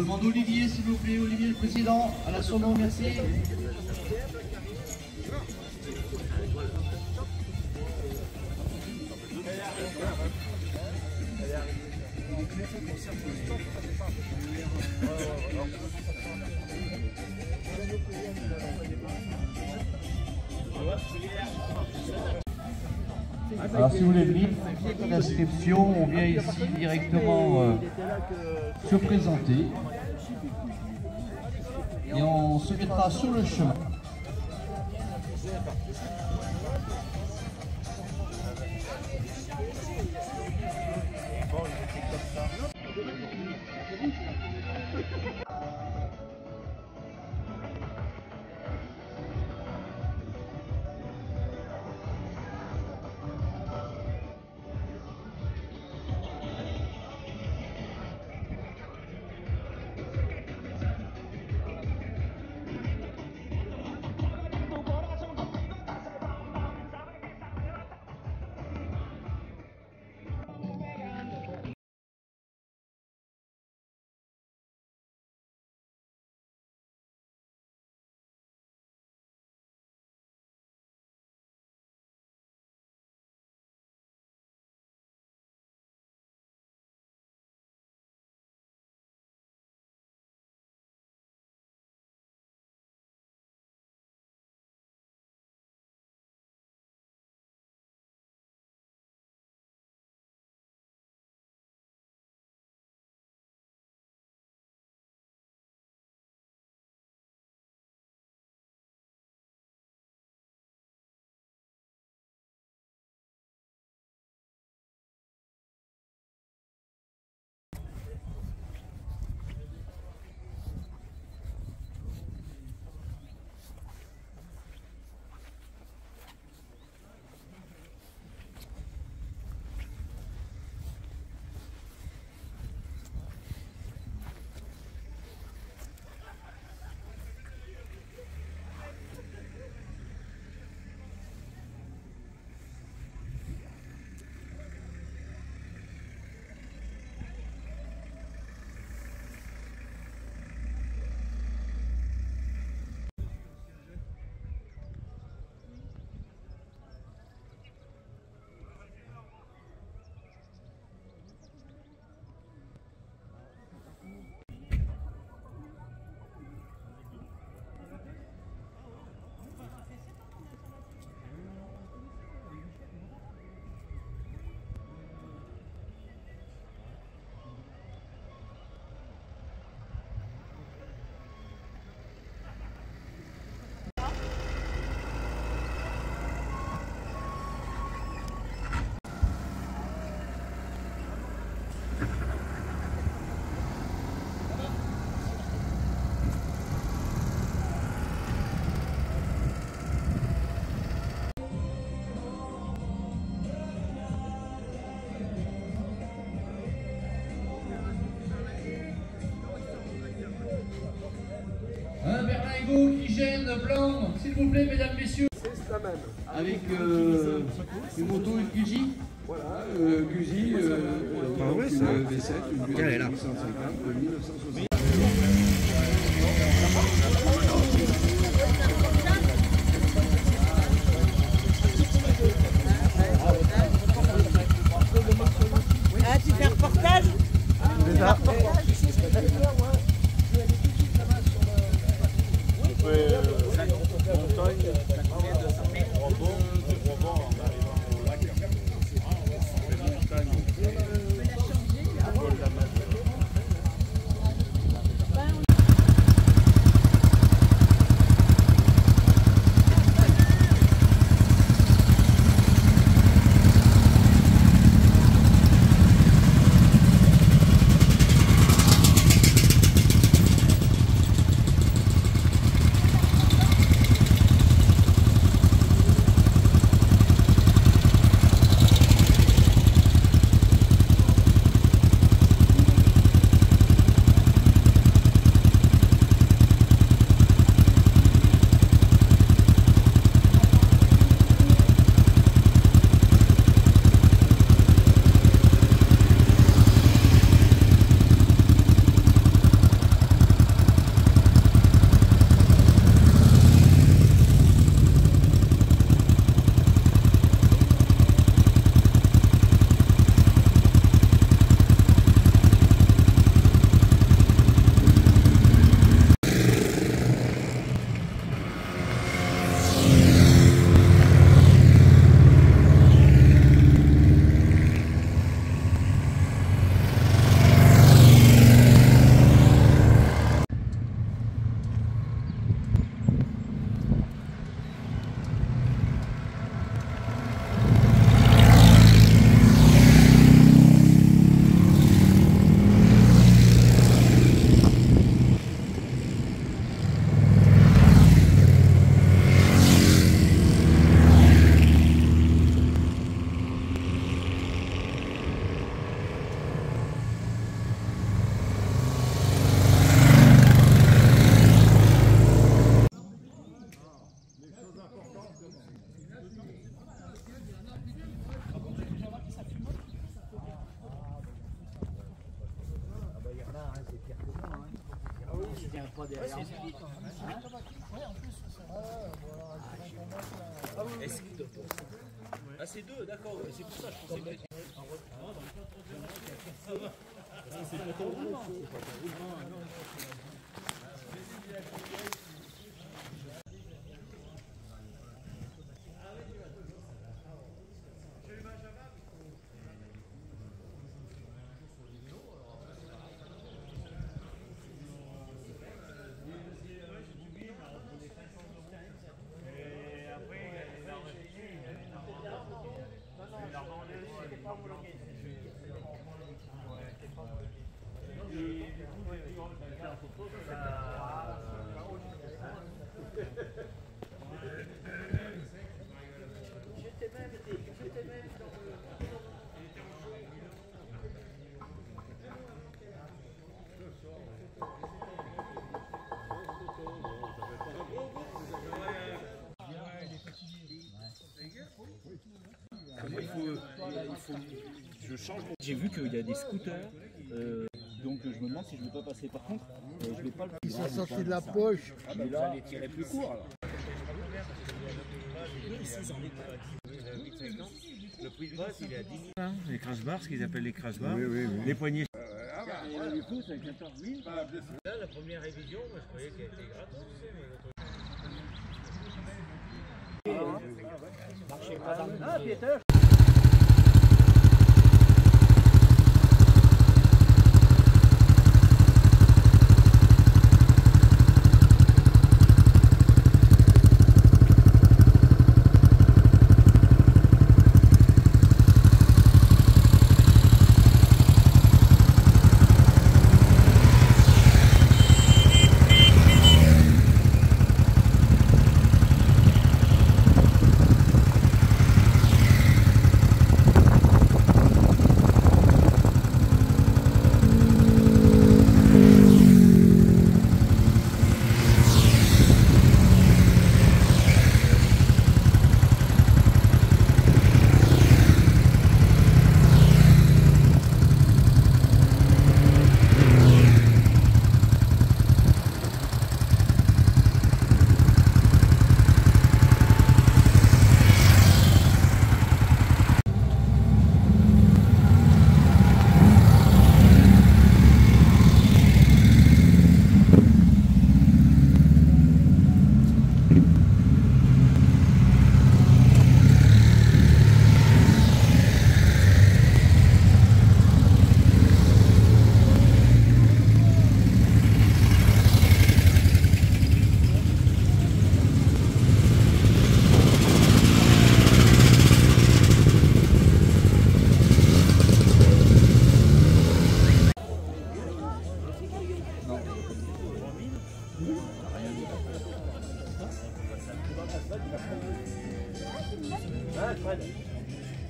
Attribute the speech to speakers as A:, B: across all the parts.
A: On demande Olivier, s'il vous plaît, Olivier le président, à la Sono, merci. Alors si vous voulez venir, l'inscription, on vient ici directement se présenter et on se mettra sur le chemin. Un berlingot qui gêne blanc, s'il vous plaît, mesdames, messieurs.
B: C'est la même.
A: Avec une moto, une Guzi.
B: Voilà, Guzi, une V7, une Guzi 150 de 1960.
C: Ah, tu fais un reportage?
D: Ah, c'est deux, d'accord, c'est pour ça je pensais que... C'est pas ton roulement.
E: J'ai vu qu'il y a des scooters, donc je me demande si je ne vais pas passer. Par contre, je vais pas le...
F: Ils sont sortis de la poche.
E: Ah bah là, les tirer plus court alors.
D: Le prix de base, il est à 10 000. Les crash bars, ce qu'ils appellent les crash bars. Les poignées.
E: Du coup, c'est 14 000.
D: Là, la première révision, moi, je croyais qu'elle était gratos.
E: Ah, Peter.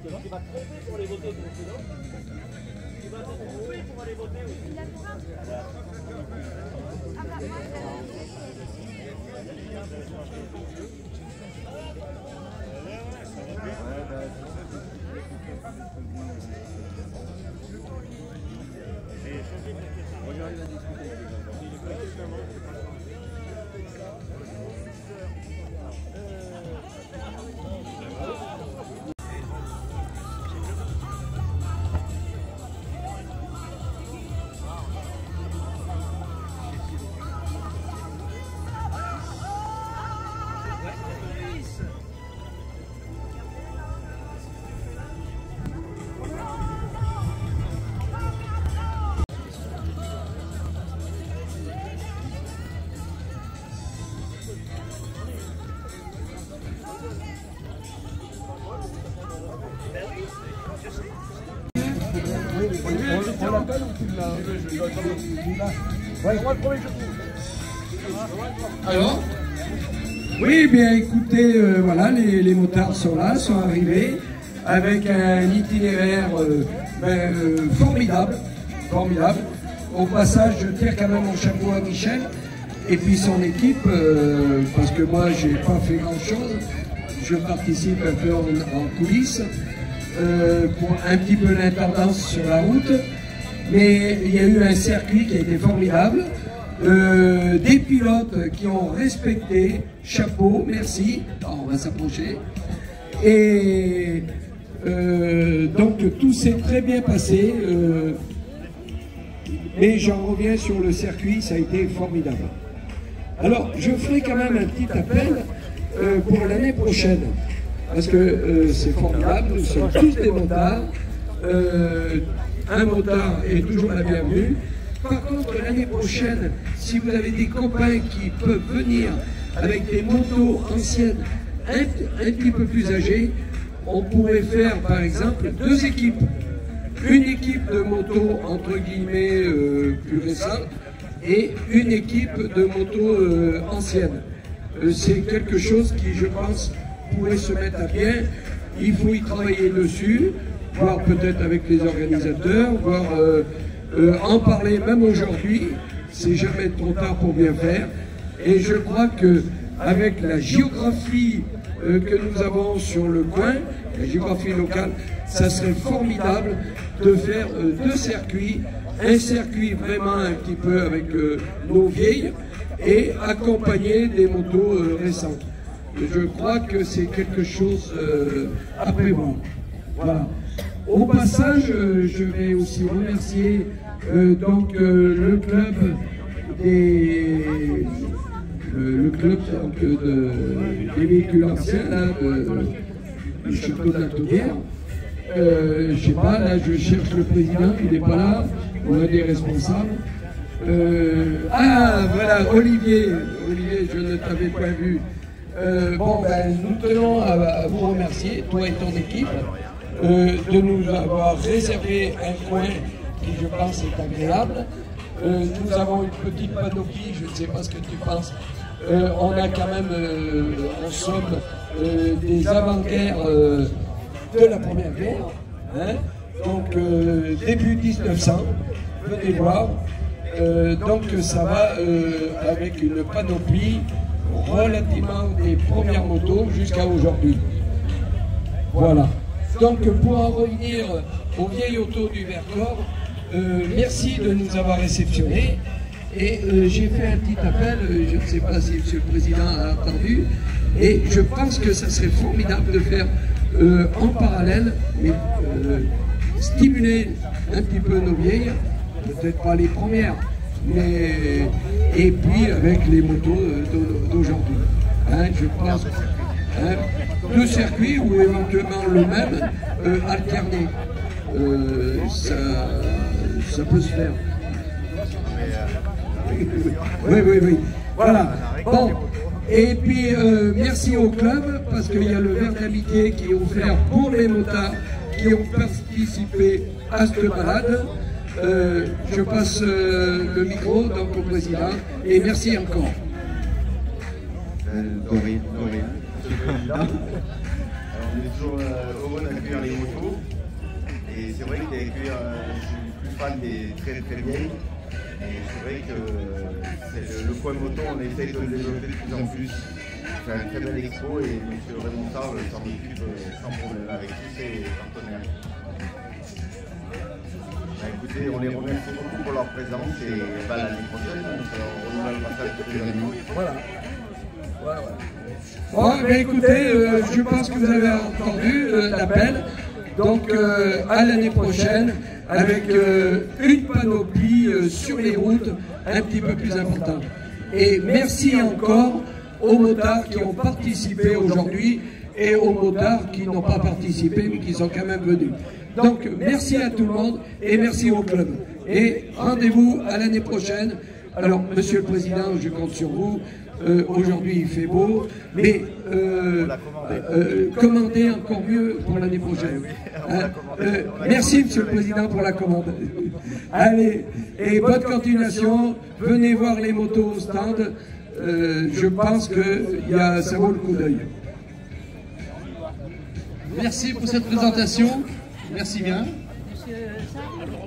D: Tu vas te tromper pour aller voter, ton président. Tu vas te tromper pour aller voter aussi.
B: On l'appelle ou tu l'as? Alors? Oui, bien écoutez, voilà, les motards sont là, sont arrivés avec un itinéraire formidable, formidable. Au passage, je tire quand même mon chapeau à Michel et puis son équipe, parce que moi, j'ai pas fait grand-chose. Je participe un peu en coulisses pour un petit peu l'intendance sur la route. Mais il y a eu un circuit qui a été formidable. des pilotes qui ont respecté, chapeau, merci, on va s'approcher, et donc tout s'est très bien passé, mais j'en reviens sur le circuit, ça a été formidable. Alors je ferai quand même un petit appel pour l'année prochaine, parce que c'est formidable, nous sommes tous des motards, un motard est toujours la bienvenue. Par contre, l'année prochaine, si vous avez des copains qui peuvent venir avec des motos anciennes un petit peu plus âgées, on pourrait faire par exemple 2 équipes. Une équipe de motos entre guillemets plus récentes et une équipe de motos anciennes. C'est quelque chose qui, je pense, pourrait se mettre à bien. Il faut y travailler dessus, voir peut-être avec les organisateurs, voir en parler même aujourd'hui. C'est jamais trop tard pour bien faire. Et je crois que avec la géographie que nous avons sur le coin, la géographie locale, ça serait formidable de faire 2 circuits, un circuit vraiment un petit peu avec nos vieilles et accompagné des motos récentes. Je crois que c'est quelque chose à prévoir. Voilà. Au passage, je vais aussi remercier donc le club des véhicules anciens là, du château de la Taudière. Je sais pas, là je cherche le président, il n'est pas là, on a des responsables. Ah voilà, Olivier, je ne t'avais pas vu. Bon ben nous tenons à vous remercier, toi et ton équipe, de nous avoir réservé un coin qui je pense est agréable. Nous avons une petite panoplie, je ne sais pas ce que tu penses. On a quand même en somme des avant-guerres de la Première Guerre, hein, donc début 1900, venez voir. Donc ça va avec une panoplie relativement des premières motos jusqu'à aujourd'hui. Voilà. Donc pour en revenir aux vieilles autos du Vercors, merci de nous avoir réceptionnés. Et j'ai fait un petit appel, je ne sais pas si M. le Président a entendu, et je pense que ça serait formidable de faire en parallèle, mais stimuler un petit peu nos vieilles, peut-être pas les premières, mais et puis avec les motos d'aujourd'hui. Hein, je pense, hein, 2 circuits ou éventuellement le même alterné. Ça peut se faire. Oui. Voilà. Bon. Et puis, merci au club, parce qu'il y a le verre d'amitié qui est offert pour les motards qui ont participé à cette balade. Je passe le micro donc au président, et merci encore.
F: Dorine. Alors, on est toujours heureux d'accueillir les motos. Et c'est vrai que je suis plus fan des très vieilles. Et c'est vrai que le coin moto, on essaye de le développer de plus en plus. C'est un très bel expo et M. Raymond Sarle s'en occupe sans problème avec tous ses partenaires. Écoutez, on les remercie beaucoup pour leur présence et l'année prochaine, on renouvelle le passage de les animaux.
B: Voilà. Bon, mais écoutez, je pense que vous avez entendu l'appel. Donc à l'année prochaine, avec une panoplie sur les routes un petit peu plus importante. Et merci encore aux motards qui ont participé aujourd'hui et aux motards qui n'ont pas participé mais qui sont quand même venus. Donc merci à tout le monde et merci au club. Et rendez-vous à l'année prochaine. Alors Monsieur le Président, je compte sur vous. Aujourd'hui il fait beau, mais commandez encore mieux pour l'année prochaine. Merci Monsieur le Président pour la commande. Allez, et bonne continuation, venez voir les motos au stand, je pense que ça vaut le coup d'œil.
A: Merci pour cette présentation, merci bien.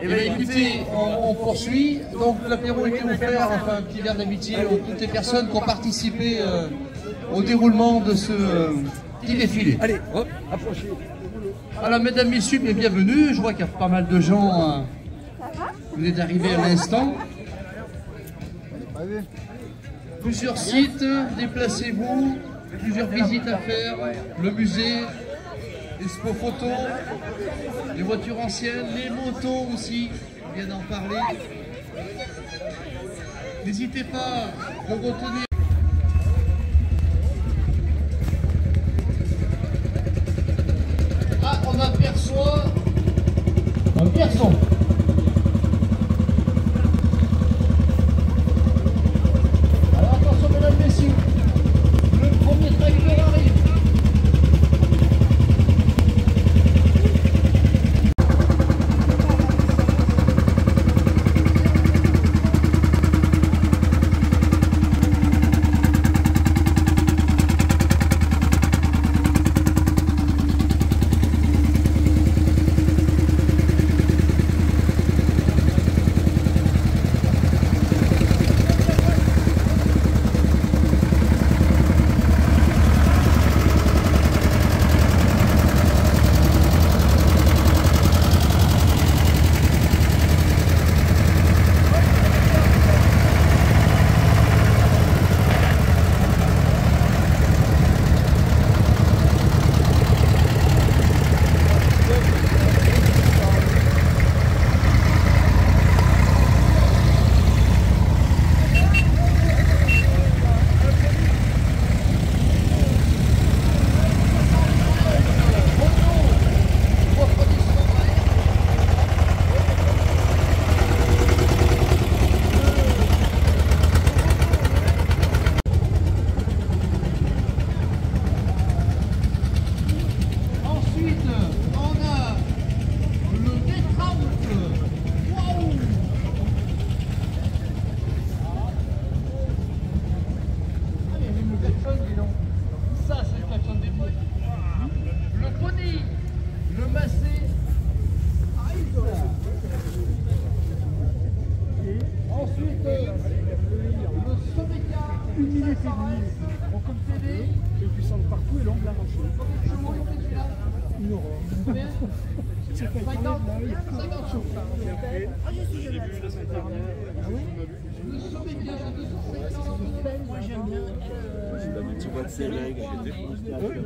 A: Eh bien écoutez, on poursuit. Donc l'apéro était offert, enfin un petit verre d'amitié aux toutes les personnes qui ont participé au déroulement de ce petit défilé.
B: Allez, hop, approchez.
A: Alors mesdames, messieurs, bienvenue. Je vois qu'il y a pas mal de gens. Vous êtes arrivés à l'instant. Plusieurs sites, déplacez-vous, plusieurs visites à faire, le musée, expo photo, les voitures anciennes, les motos aussi, on vient d'en parler. N'hésitez pas à retenir. Ah, on aperçoit un pierson. Alors attention mesdames et messieurs, le premier tracteur arrive.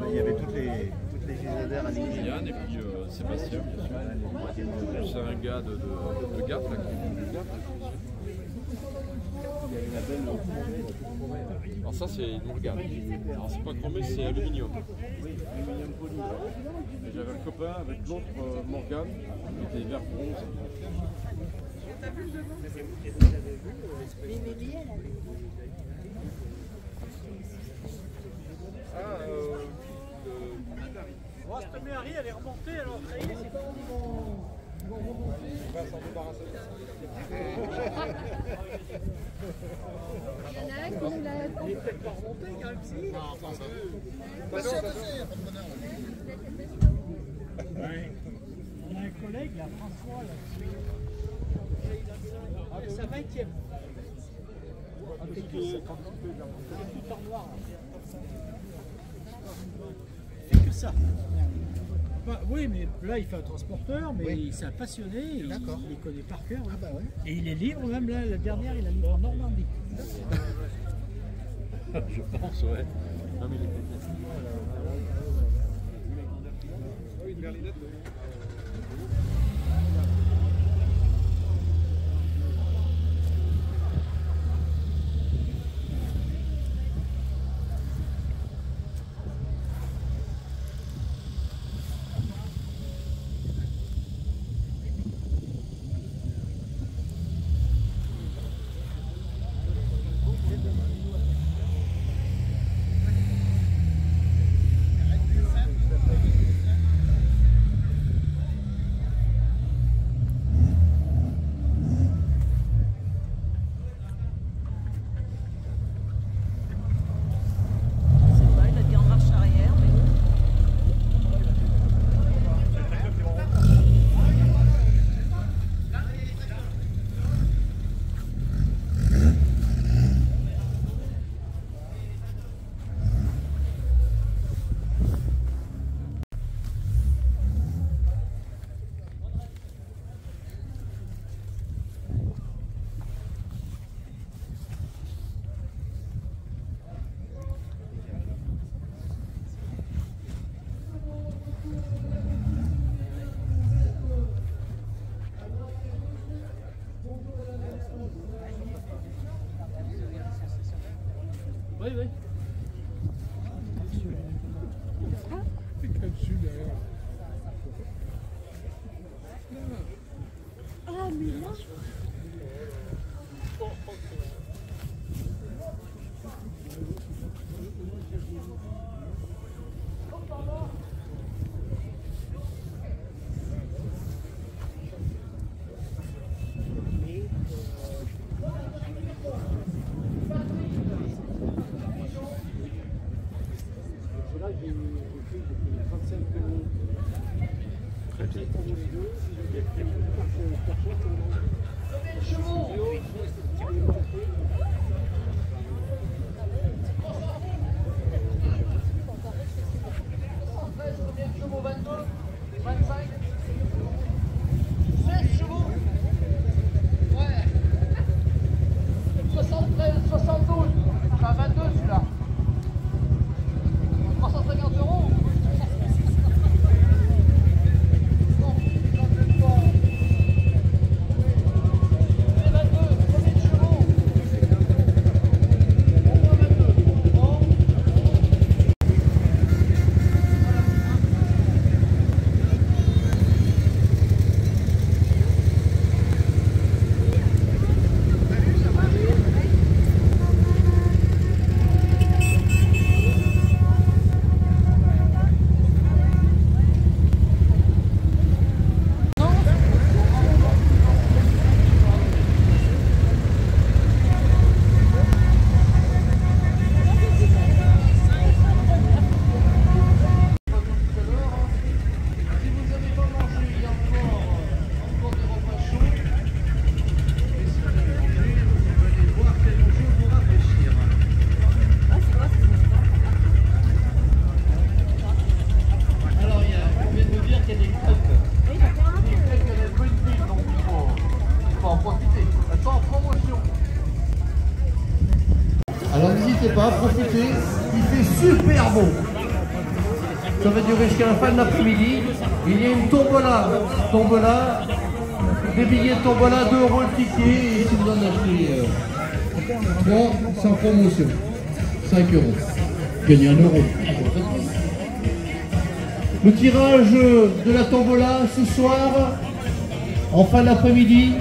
F: Il y avait toutes les Gisèdères à l'île.
G: Yann et puis Sébastien, c'est un gars de Gap, là, qui vient du Gap. Alors ça c'est une Morgane. Alors c'est pas chromé, c'est aluminium. Et j'avais un copain avec l'autre Morgane, qui était vert bronze.
D: Oh, cette Mary, elle est remontée alors. Ça y est, c'est pas
G: On va s'en débarrasser.
C: Il y en a un qui nous l'a.
D: Il est peut-être pas remonté quand même, si. On a un collègue, là, François, là. C'est sa 20e. C'est tout en noir. Il fait que ça. Bah, oui, mais là il fait un transporteur, mais oui. C'est un passionné, il connaît par cœur. Ah bah ouais. Et il est libre, même là, la dernière, il a livré en Normandie.
G: Je pense, ouais. Non, mais il est
D: Oui, oui.
C: Ah, mais là...
A: Alors n'hésitez pas à profiter, il fait super beau. Ça va durer jusqu'à la fin de l'après-midi. Il y a une tombola, des billets de tombola, 2 € le ticket, et si vous en achetez 3, c'est en promotion, 5 €. Gagnez 1 €. Le tirage de la tombola ce soir, en fin d'après-midi.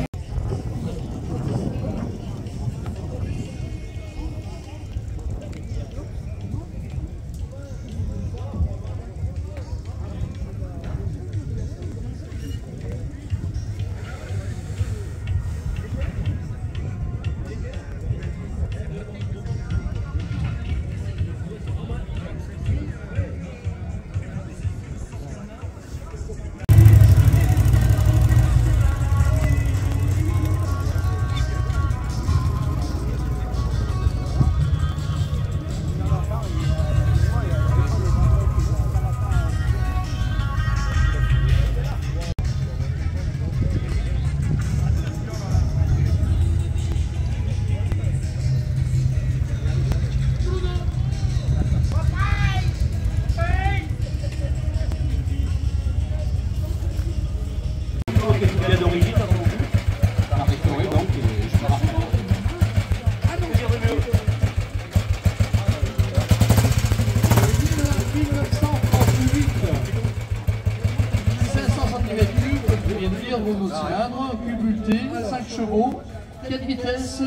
A: Monocylindre, cubulté, 5 chevaux, 4 vitesses,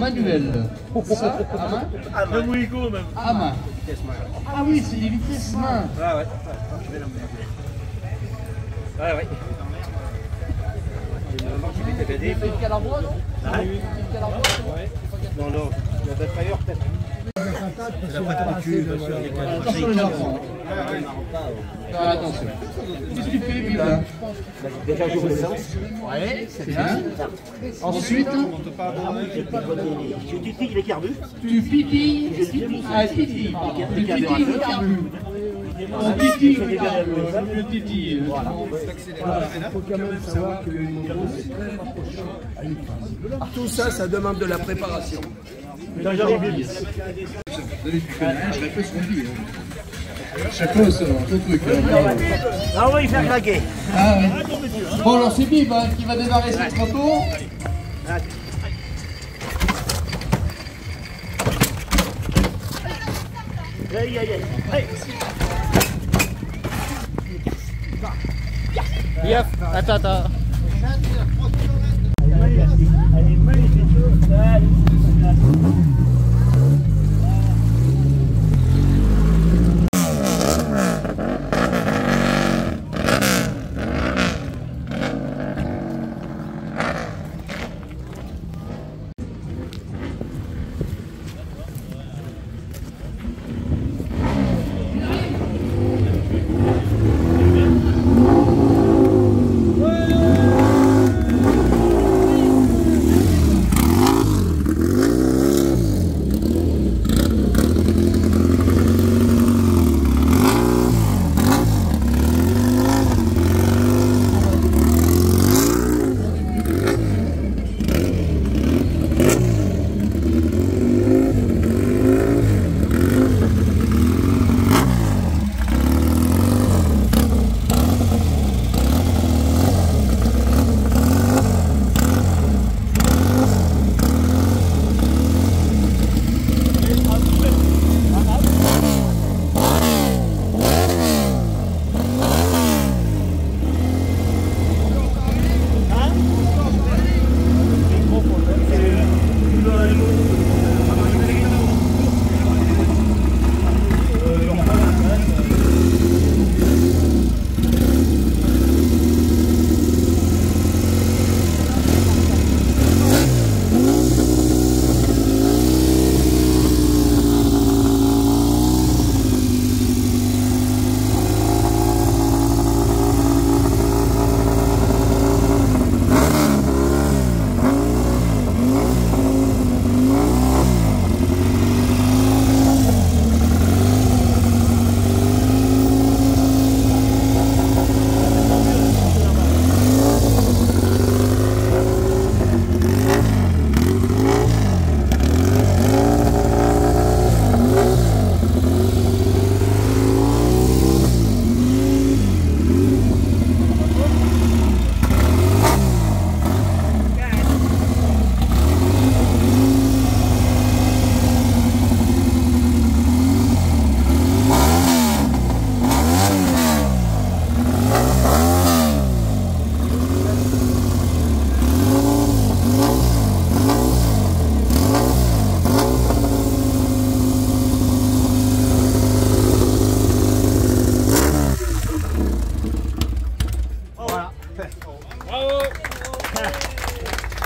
A: manuel. Ça, à main? À main. Ah oui, c'est des vitesses main.
E: Ah ouais. Ah ouais.
A: Il fait le calarbois, non?
E: Ah oui. Non, non, il y a d'autres ailleurs peut-être.
A: Attention les enfants. Attention. Qu'est-ce que tu fais, Billa?
E: Déjà jour d'essence.
A: Ouais, c'est bien. Ensuite,
E: tu titilles les carbus.
A: tu pitilles. Ah, titille, pardon. Tu titilles le carbu. On titille le titille.
B: Il faut quand même savoir que une moto, c'est très rapproché à une phase. Tout ça, ça demande de la préparation.
A: Chacun son truc.
E: Ah oui, il fait claquer.
A: Ah ouais. Bon, alors c'est Bib qui va démarrer cette moto.
H: Aïe, aïe, aïe.
E: Yep, attends.
H: Elle est magnifique.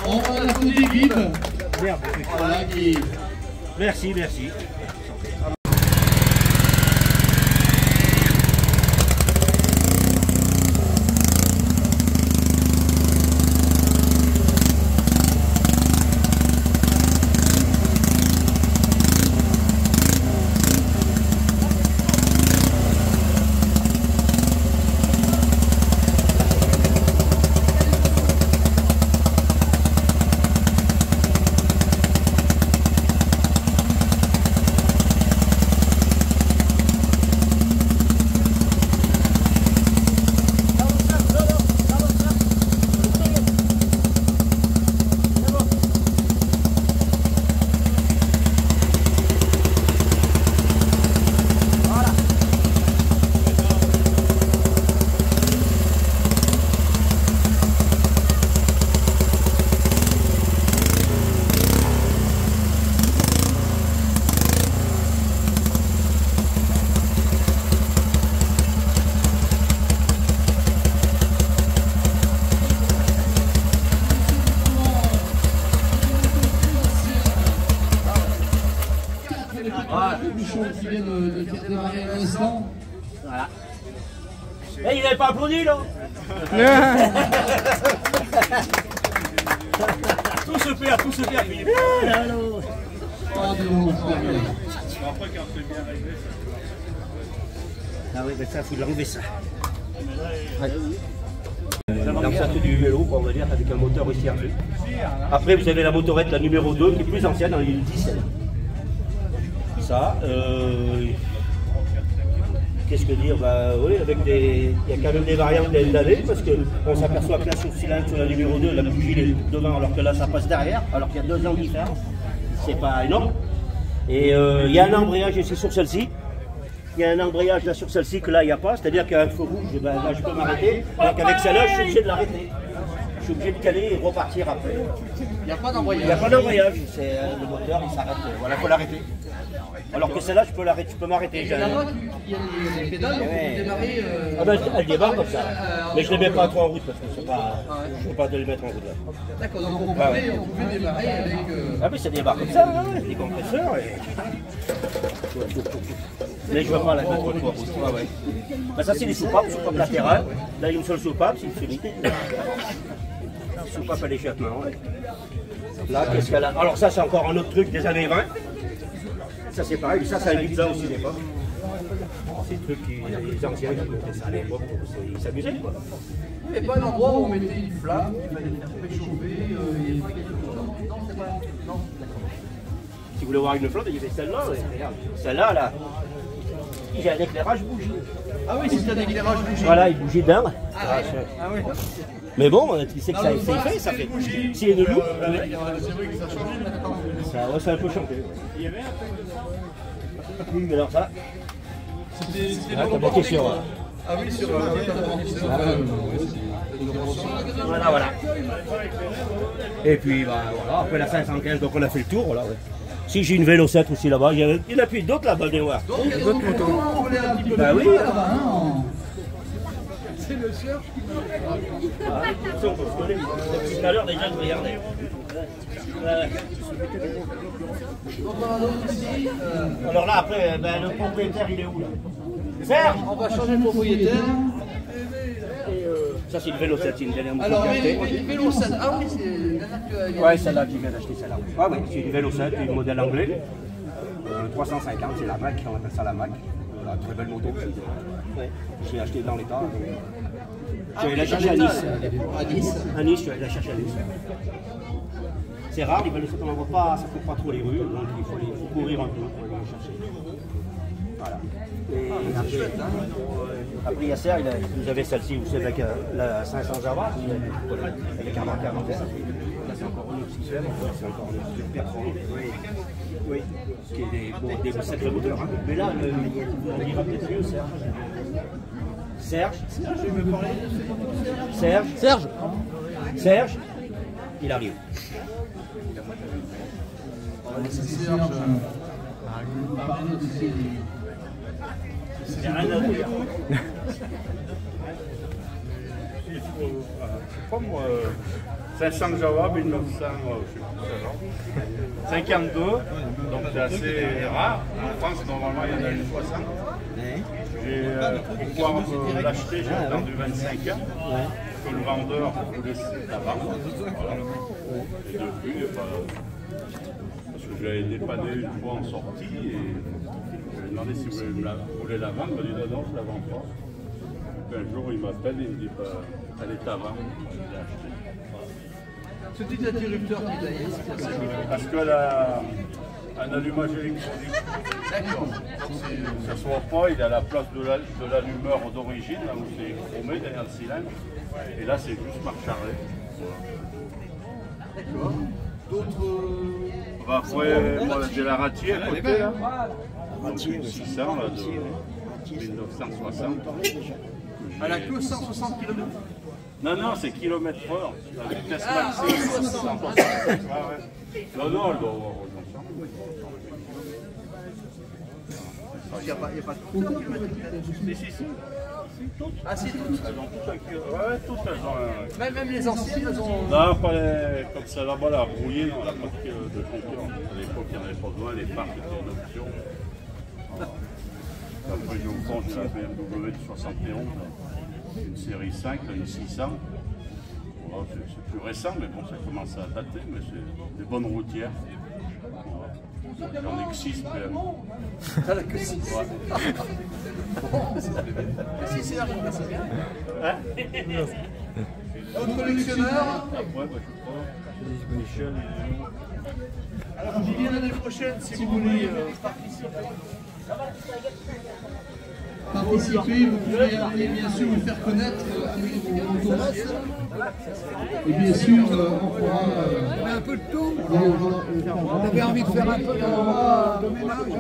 A: On applaudit Guide. Voilà, qui...
H: Merci, merci.
A: Qui vient de démarrer à l'instant.
H: Voilà. Et il n'avait pas applaudi là. Tout se fait, tout se fait. Ah oui, mais ça, il faut l'enlever ça. L'ancêtre du vélo, on va dire, avec un moteur aussi en plus. Après, vous avez la motorette, la numéro 2, qui est plus ancienne, elle est 10. Ça, qu'est-ce que dire, bah oui, avec des. Il y a quand même des variantes d'années, parce qu'on s'aperçoit que là, sur le cylindre, sur la numéro 2, la bougie est devant, alors que là, ça passe derrière, alors qu'il y a 2 ans de différence. C'est pas énorme. Et il y a un embrayage ici sur celle-ci. il y a un embrayage là sur celle-ci que là il n'y a pas, c'est-à-dire qu'un feu rouge, ben, là je peux m'arrêter, alors qu'avec celle-là je suis obligé de l'arrêter. Je suis obligé de caler et repartir après.
A: Il n'y a pas d'embrayage.
H: Il n'y a pas d'embrayage, c'est le moteur il s'arrête, voilà, il faut l'arrêter. Alors que celle-là je peux l'arrêter, je peux m'arrêter.
A: Il y a les pédales, donc on peut démarrer.
H: Ah ben elle démarre comme ça. Mais je ne les mets pas trop en route parce que c'est pas. Je ne peux pas les mettre en route là.
A: D'accord, donc on pouvait démarrer avec.
H: Ah mais ça démarre comme ça, hein, les compresseurs et. Mais je ne veux pas la mettre trop en route. Ouais, ouais. Ben, ça c'est les soupapes latérales. Là il y a une seule soupape, c'est une fini. Soupape à l'échappement. Ouais. Là, qu'est-ce qu'elle a? Alors ça c'est encore un autre truc des années 20. Ça c'est pareil, ça c'est un Ibiza aussi d'époque. C'est des trucs qui les anciens qui mettaient ça à l'époque, ils s'amusaient quoi.
A: Il n'y avait pas un endroit où on mettait une flamme, il fallait faire réchauffer, il n'y avait pas quelque chose. Non, c'est pas. Non, d'accord.
H: Si vous voulez voir une flotte, il y avait celle-là, regarde. Celle-là, là, il y a un éclairage bougie.
A: Ah oui, c'est un éclairage bougie.
H: Voilà, il bougeait d'un.
A: Ah oui.
H: Mais bon, tu sais que ça fait, ça fait. S'il y a une loupe,
A: c'est vrai que ça a changé maintenant.
H: ça a un peu changé. Oui, mais alors ça.
A: C'était
H: Ah, t'as question.
A: Ah oui, sur
H: Voilà, voilà. Et puis, bah, voilà, après la 515, donc on a fait le tour. Voilà, ouais. Si j'ai une vélo 7 aussi là-bas, il y en a plus d'autres là-bas, des noirs.
A: D'autres motos.
H: Bah oui.
A: C'est le surf.
H: Attention, on se connaît. Depuis tout à l'heure, déjà, je regardais. Alors là, après, ben, le propriétaire, il est où là? Serge,
A: on va changer de propriétaire.
H: ça, c'est une vélo 7, c'est une dernière moto.
A: Alors, vélo 7, ah oui, c'est.
H: Ouais, celle-là qui vient d'acheter celle-là. Ah oui, c'est une vélo 7, une modèle anglais. 350, c'est la Mac, on appelle ça la Mac. Voilà, très belle moto. Ouais. J'ai acheté dans l'état. Je suis allé la chercher à Nice.
A: À Nice.
H: À Nice, je suis allé la chercher à Nice. C'est rare, les vélos 7, on n'en voit pas, ça ne court pas trop les rues, donc il faut courir un peu pour aller les chercher. Voilà. Et après, Yasser, vous avez celle-ci, vous savez, avec la 500 Java, avec un marqueur en vert. Là, c'est encore une aussi, c'est encore une Perron. Oui, qui est des sacrés moteurs. Hein. Mais là, on dira peut-être mieux, Serge. Serge, il arrive.
A: On va laisser Serge parler aussi.
H: Il n'y a rien à dire.
G: Pas moi, 500 Java, 1900, 52, donc c'est assez rare. En France, normalement, il y en a eu 60. Pour pouvoir l'acheter, j'ai attendu 25 ans. Que le vendeur voulait la vendre. Voilà. Et depuis, parce que je l'avais dépanné une fois en sortie et je lui ai demandé si vous voulez la vendre. Il m'a dit non, je ne la vends pas. Puis un jour, il m'appelle et il me dit elle est à vendre. Je l'ai acheté.
A: Ce petit interrupteur qui est là,
G: parce qu'elle a un allumage électronique.
A: D'accord.
G: Ça ne se voit pas, il a la place de l'allumeur d'origine, là où c'est chromé derrière le cylindre. Et là, c'est juste marche arrêt. Voilà.
A: D'accord. D'autres.
G: Après, moi, j'ai la Ratier à côté, là. Donc, une 600 là, de 1960.
A: Elle a que 160 km.
G: Non, c'est kilomètre/heure. La vitesse maximum, 160. Non, elle doit avoir
A: Il n'y a pas de trop.
G: Si.
A: Ah si, toutes.
G: Elles ont toutes elles ont
A: Même les anciennes, elles ont.
G: Non, pas les... comme ça là-bas, la brouillée, non, on n'a pas de concurrence. À l'époque, il n'y en avait pas besoin, les phares étaient une option. Après, j'ai au fond, j'ai la BMW de 71, une série 5, une 600. Voilà, c'est plus récent, mais bon, ça commence à dater, mais c'est des bonnes routières. J'en ai que 6 PM.
A: T'en as que 6.
G: Ouais.
A: Si, c'est l'argent, c'est bien.
G: Hein?
A: D'autres collectionneurs.
G: Ouais, je sais pas.
A: Alors, je viens l'année prochaine si vous voulez participer. participer, vous pouvez amener, bien sûr, vous faire connaître avec vos motos. Et bien sûr, on pourra...
B: un peu de tout.
A: On
B: avait envie de faire un peu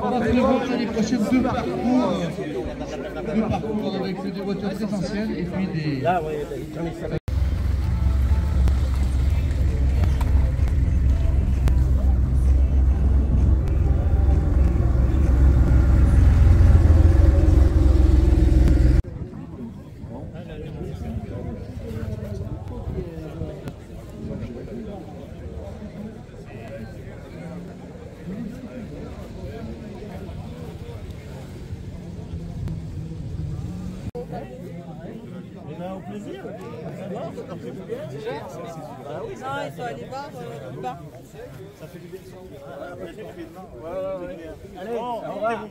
A: on va prévoir l'année prochaine deux parcours avec des voitures très anciennes et puis des...
C: Non, ils sont allés voir plus bas.
I: Ça fait du bien. Allez, au revoir.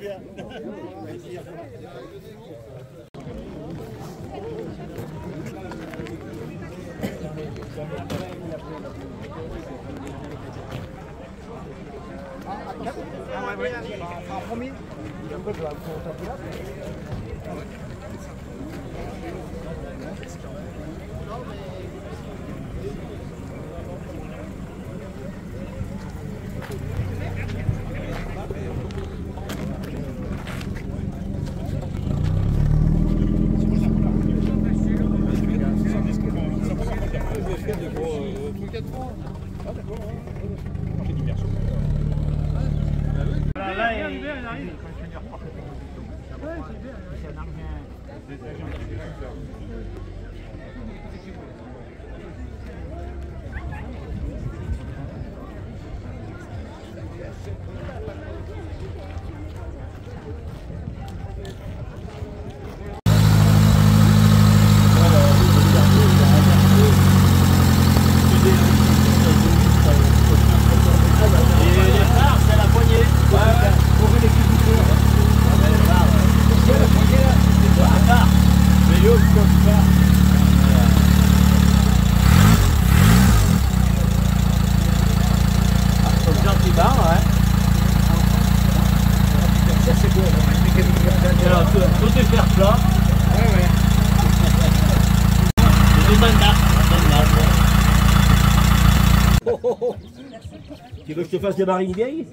H: Tu veux que je te fasse des marines vieilles?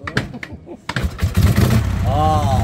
H: Ah.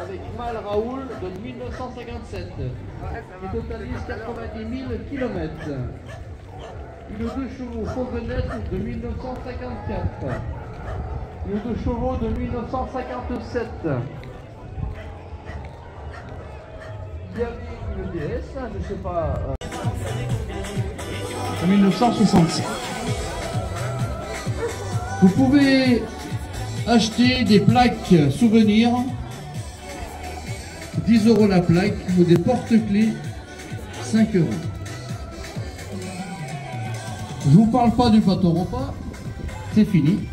A: Avec Mal Raoul de 1957, qui totalise 90 000 km. Une 2 chevaux Fauvenette de 1954. Une 2 chevaux de 1957. Il y avait une DS, je ne sais pas. En 1967. Vous pouvez acheter des plaques souvenirs, 10 € la plaque, ou des porte-clés, 5 €. Je ne vous parle pas du plateau repas, c'est fini.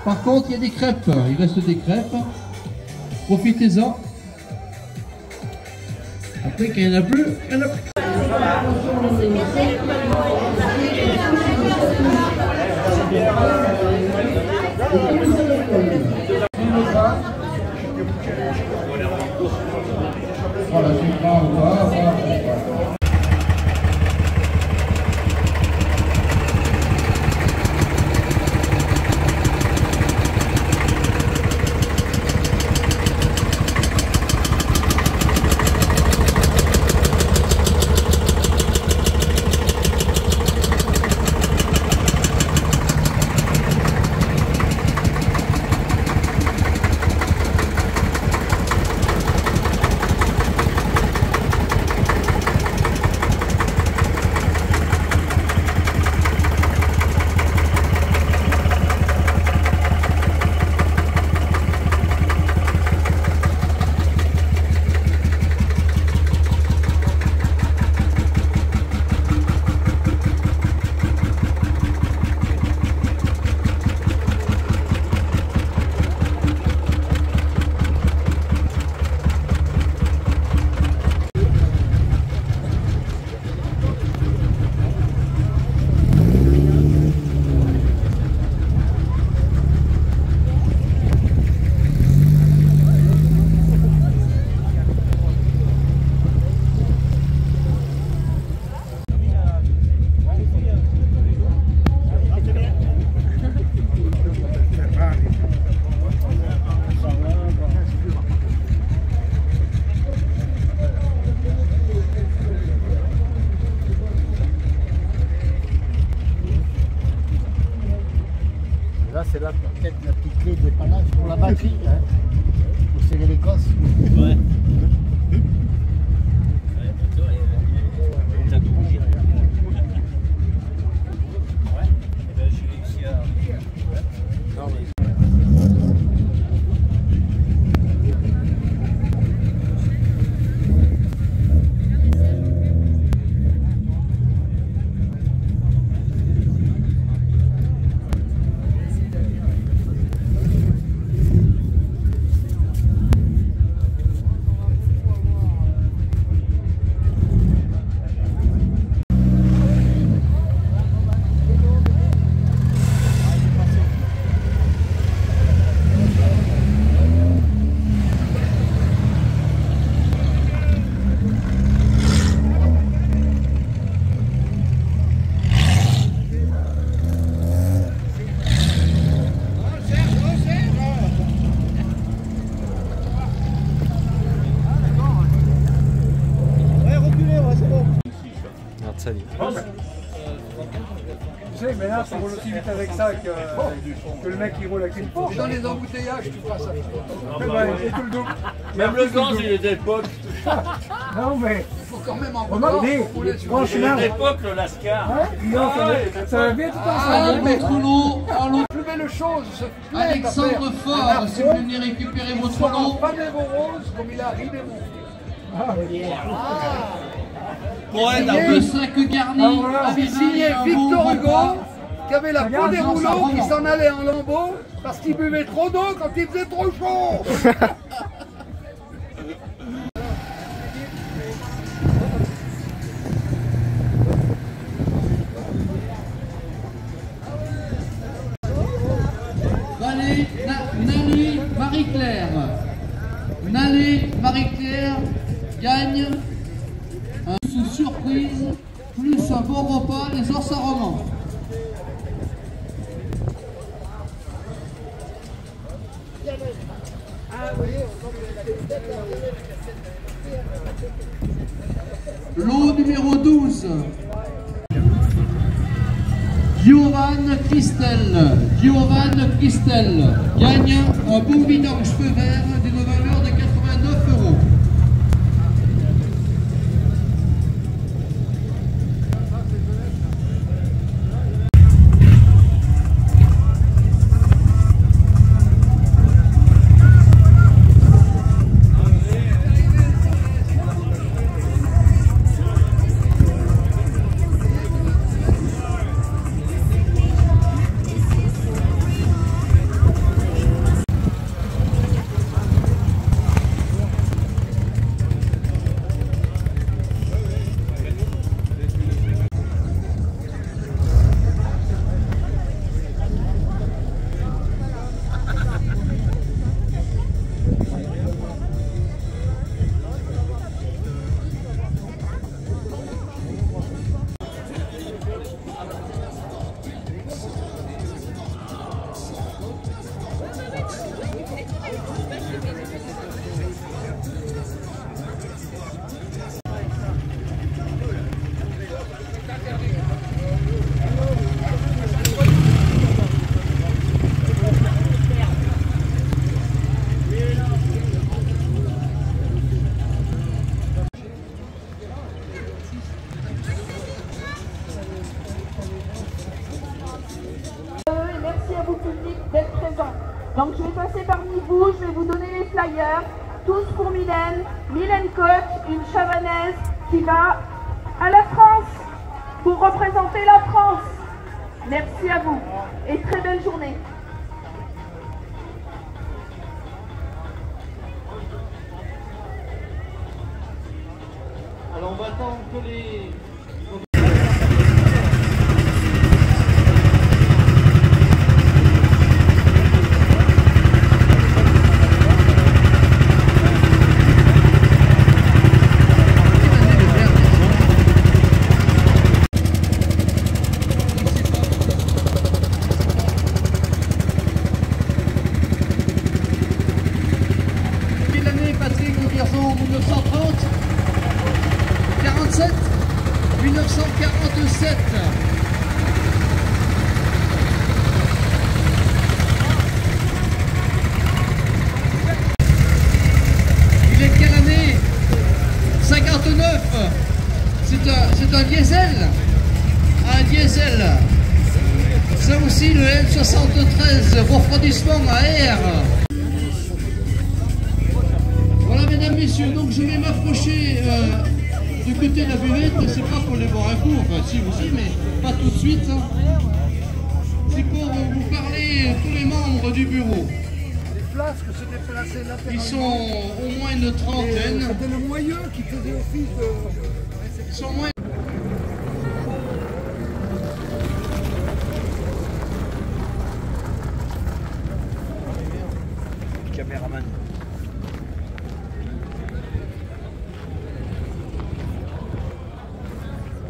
A: Par contre, il y a des crêpes, il reste des crêpes, profitez-en. Après, qu'il n'y en a plus, il n'y en a plus. Voilà, tu prends ou pas,
I: Là, c'est peut-être la petite clé de dépannage pour la batterie, hein, pour serrer les cosses.
H: Ouais.
B: Tu sais, mais là, ça roule aussi vite avec ça que le mec qui roule avec une Porsche. Dans les embouteillages, tu feras ça. C'est tout le double.
G: Même le gant, il est d'époque.
B: Non, mais
A: il faut quand même en
B: remarquer. Franchement,
G: l'époque, le Lascar.
B: Non, ça va bien tout ensemble.
A: Mettre l'eau en l'eau.
B: Plus belle chose,
A: Alexandre Fort, si vous venez récupérer votre lot.
B: Pas des beaux roses comme il a ridé mon.
A: Le sac garni.
B: C'est signé Victor Hugo, qui avait la peau des rouleaux, qui s'en allait en lambeaux parce qu'il buvait trop d'eau quand il faisait trop chaud.
A: Nali Marie-Claire. Nali Marie-Claire gagne sous surprise, plus un bon repas, les os à roman. Lot numéro 12. Giovan Christel gagne un beau vidange feu vert d'une valeur de 89 €.
J: à vous public d'être présents. Donc je vais passer parmi vous, je vais vous donner les flyers, tous pour Mylène. Mylène Coq, une Chavanaise qui va à la France pour représenter la France. Merci à vous et très belle journée.
A: Alors on va attendre que les... Quelle année Patrick Le Vierzon? 1930 47 1947. Il est de quelle année? 59. C'est un diesel. Un diesel. Ça aussi le L73, refroidissement à air. Voilà mesdames, messieurs, donc je vais m'approcher du côté de la buvette, c'est pas pour aller boire un coup, enfin si aussi, mais pas tout de suite. Hein. C'est pour vous parler tous les membres du bureau.
I: Les flasques se déplaçaient latéralement.
A: Ils sont au moins une trentaine.
I: C'était le moyeu qui faisait office de...
A: Ils sont au moins